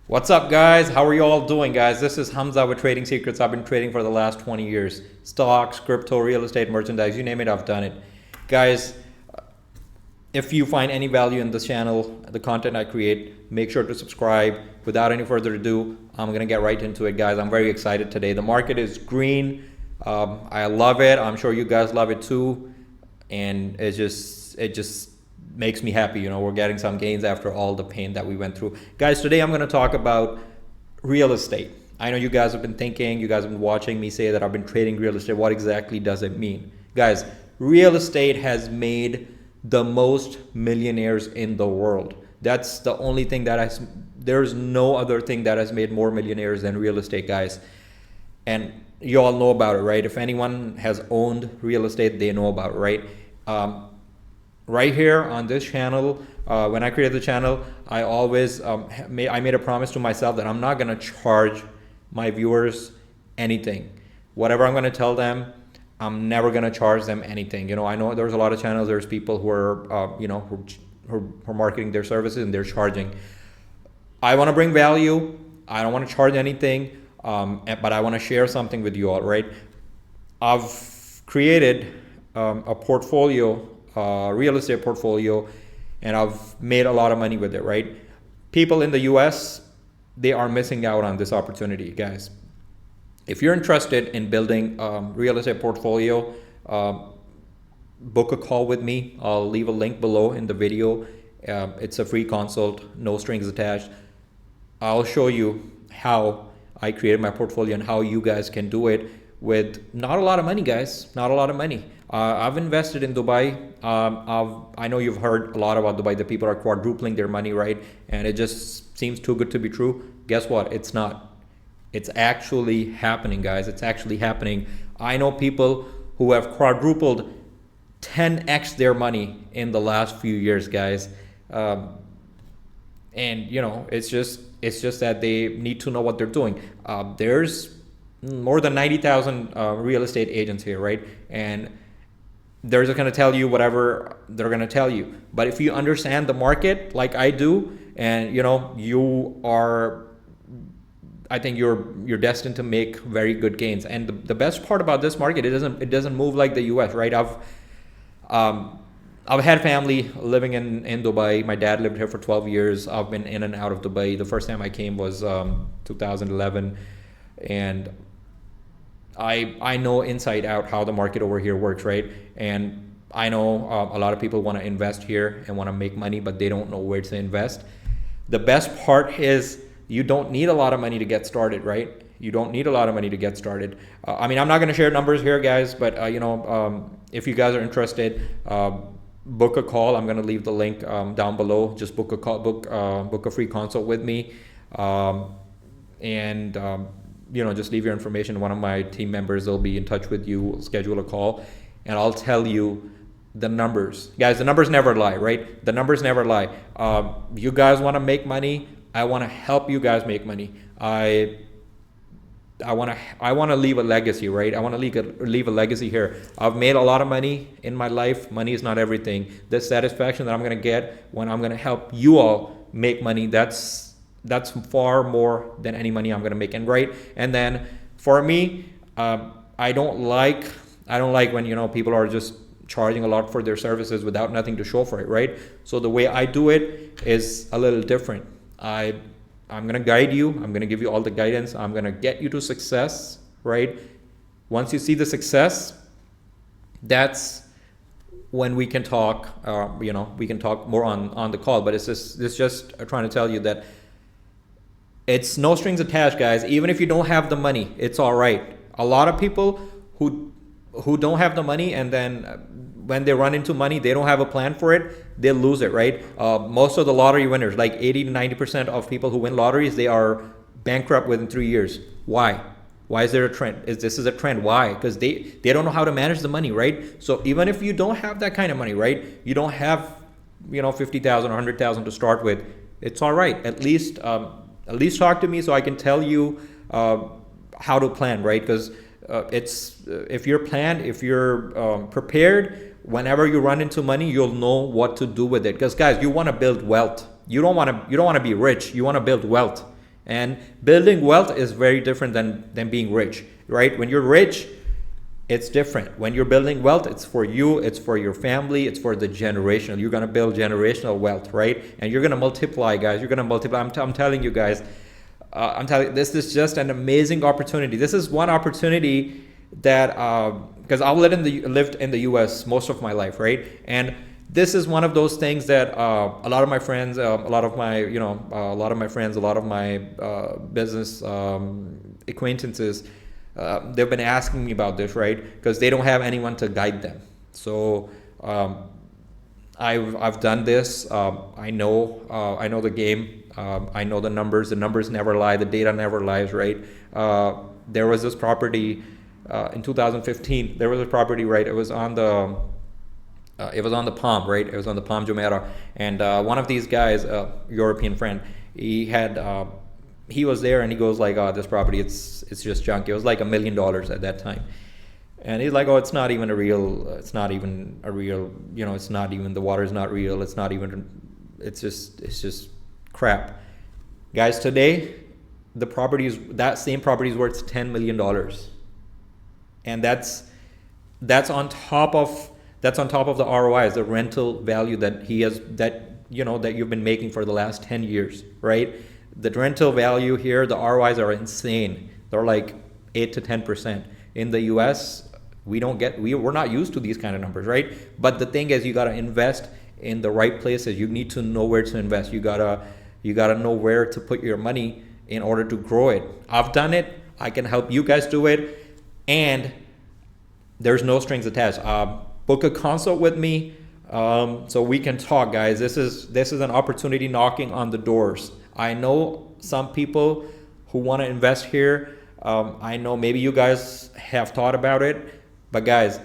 What's up, guys? How are you all doing, guys? This is Hamza with Trading Secrets. I've been trading for the last 20 years. Stocks, crypto, real estate, merchandise, you name it, I've done it. Guys, if you find any value in this channel, the content I create, make sure to subscribe. Without any further ado, I'm going to get right into it, guys. I'm very excited today. The market is green. I love it. I'm sure you guys love it too. And it just makes me happy. You know, we're getting some gains after all the pain that we went through. Guys, today I'm going to talk about real estate. I know you guys have been thinking, you guys have been watching me say that I've been trading real estate. What exactly does it mean? Guys, real estate has made the most millionaires in the world. That's the only thing there's no other thing that has made more millionaires than real estate, guys. And you all know about it, right? If anyone has owned real estate, they know about it, right? Right here on this channel, when I created the channel, I always I made a promise to myself that I'm not going to charge my viewers anything. Whatever I'm going to tell them, I'm never going to charge them anything. You know, I know there's a lot of channels, there's people who are who are marketing their services and they're charging. I want to bring value. I don't want to charge anything, but I want to share something with you all, right? I've created a portfolio, real estate portfolio, and I've made a lot of money with it, right? People in the US, they are missing out on this opportunity, guys. If you're interested in building real estate portfolio, book a call with me. I'll leave a link below in the video. It's a free consult, no strings attached. I'll show you how I created my portfolio and how you guys can do it with not a lot of money, guys. Not a lot of money. I've invested in Dubai. I know you've heard a lot about Dubai. The people are quadrupling their money, right? And it just seems too good to be true. Guess what? It's not. It's actually happening, guys. It's actually happening. I know people who have quadrupled 10x their money in the last few years, guys. And you know, it's just that they need to know what they're doing. There's more than 90,000 real estate agents here, right? And they're just going to tell you whatever they're going to tell you. But if you understand the market like I do, and you know, I think you're destined to make very good gains. And the best part about this market, it doesn't move like the US, right? I've had family living in Dubai. My dad lived here for 12 years. I've been in and out of Dubai. The first time I came was 2011, and I know inside out how the market over here works, right? And I know a lot of people want to invest here and want to make money, but they don't know where to invest. The best part is you don't need a lot of money to get started, right? You don't need a lot of money to get started. I mean, I'm not going to share numbers here, guys, but if you guys are interested, book a call. I'm going to leave the link down below. Just book a call, book a free consult with me, just leave your information. One of my team members will be in touch with you. We'll schedule a call, and I'll tell you the numbers, guys. The numbers never lie, right? The numbers never lie. You guys want to make money. I want to help you guys make money. I want to leave a legacy, right? I want to leave a legacy here. I've made a lot of money in my life. Money is not everything. The satisfaction that I'm going to get when I'm going to help you all make money, that's far more than any money I'm going to make. And then for me, I don't like when, you know, people are just charging a lot for their services without nothing to show for it, right? So the way I do it is a little different. I'm going to guide you. I'm going to give you all the guidance. I'm going to get you to success, right? Once you see the success, that's when we can talk, we can talk more on the call. But it's just trying to tell you that it's no strings attached, guys. Even if you don't have the money, it's all right. A lot of people who don't have the money, and then when they run into money, they don't have a plan for it, they lose it, right? Most of the lottery winners, like 80 to 90% of people who win lotteries, they are bankrupt within 3 years. Why? Why is there a trend? This is a trend. Why? Because they don't know how to manage the money, right? So even if you don't have that kind of money, right? You don't have, 50,000 or 100,000 to start with, it's all right. At least talk to me so I can tell you how to plan, right? Because if you're planned, if you're prepared, whenever you run into money, you'll know what to do with it. Because guys, you want to build wealth. You don't want to be rich. You want to build wealth. And building wealth is very different than being rich, right? When you're rich, it's different. When you're building wealth, it's for you, it's for your family, it's for the generational. You're gonna build generational wealth, right? And you're gonna multiply, guys. You're gonna multiply. I'm telling you guys, this is just an amazing opportunity. This is one opportunity that, because I've lived in the U.S. most of my life, right? And this is one of those things that a lot of my friends, a lot of my friends, a lot of my business acquaintances, they've been asking me about this, right? Because they don't have anyone to guide them. So I've done this. I know the game. I know the numbers. The numbers never lie. The data never lies, right? There was this property in 2015. There was a property, right? It was on the Palm, right? It was on the Palm Jumeirah, and one of these guys, European friend, he was there, and he goes like, "Oh, this property, it's just junk." It was like $1 million at that time, and he's like, "Oh, it's not even a real, it's not even, the water's not real. It's just crap." Guys, today, that same property is worth $10 million, and that's on top of the ROIs, the rental value that you've been making for the last 10 years, right? The rental value here, the ROIs are insane. They're like 8 to 10%. In the US, we're not used to these kind of numbers, right? But the thing is, you gotta invest in the right places. You need to know where to invest. You gotta know where to put your money in order to grow it. I've done it. I can help you guys do it, and there's no strings attached. Book a consult with me, so we can talk, guys. This is an opportunity knocking on the doors. I know some people who want to invest here. I know maybe you guys have thought about it, but guys,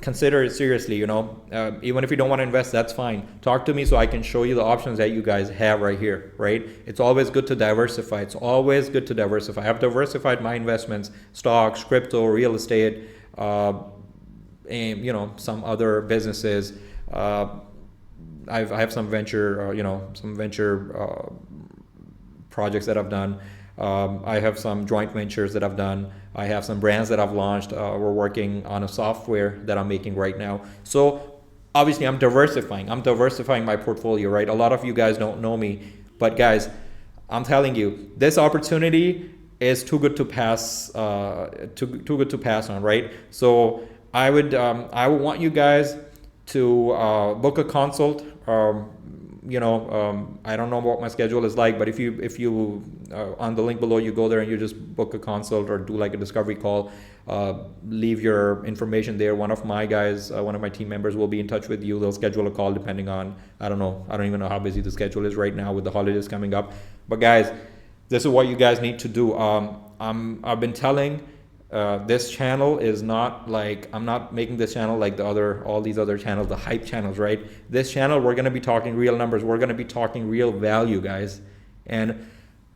consider it seriously. Even if you don't want to invest, that's fine. Talk to me so I can show you the options that you guys have right here, right? It's always good to diversify. I've diversified my investments: stocks, crypto, real estate, and some other businesses. I have some venture projects that I've done. I have some joint ventures that I've done. I have some brands that I've launched. We're working on a software that I'm making right now. So obviously I'm diversifying my portfolio, right? A lot of you guys don't know me, but guys, I'm telling you, this opportunity is too good to pass too good to pass on, right? So I would want you guys to book a consult. I don't know what my schedule is like, but if you on the link below, you go there and you just book a consult or do like a discovery call, leave your information there. One of my guys, one of my team members will be in touch with you. They'll schedule a call depending on, I don't even know how busy the schedule is right now with the holidays coming up. But guys, this is what you guys need to do. I've been telling, this channel is not like, I'm not making this channel like all these other channels, the hype channels, right? This channel, we're going to be talking real numbers. We're going to be talking real value, guys. And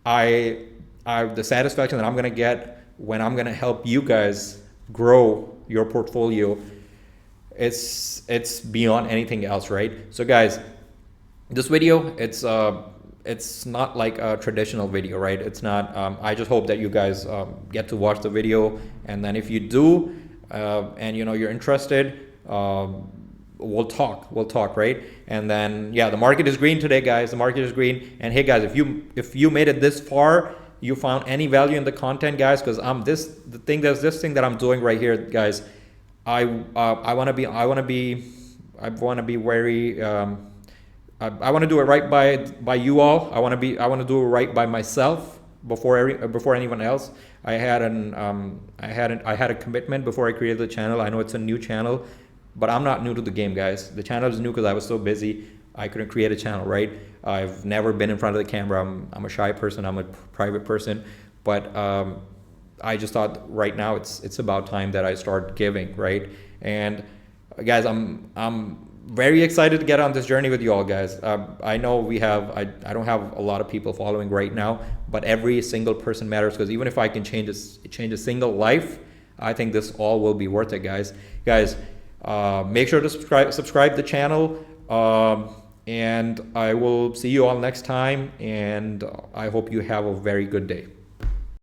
the satisfaction that I'm going to get when I'm going to help you guys grow your portfolio, it's beyond anything else, right? So guys, this video, it's not like a traditional video, right? It's not, I just hope that you guys get to watch the video, and then if you do, and you're interested, we'll talk, right? And then, yeah, the market is green today, guys. The market is green. And hey guys, if you made it this far, you found any value in the content, guys, because there's this thing that I'm doing right here, guys. I want to be very, I want to do it right by you all. I want to do it right by myself before anyone else. I had a commitment before I created the channel. I know it's a new channel, but I'm not new to the game, guys. The channel is new because I was so busy I couldn't create a channel, right? I've never been in front of the camera. I'm a shy person. I'm a private person, but I just thought right now it's about time that I start giving, right? And guys, I'm very excited to get on this journey with you all, guys. I know I don't have a lot of people following right now, but every single person matters, because even if I can change a single life, I think this all will be worth it, guys. Guys, make sure to subscribe the channel. And I will see you all next time, and I hope you have a very good day.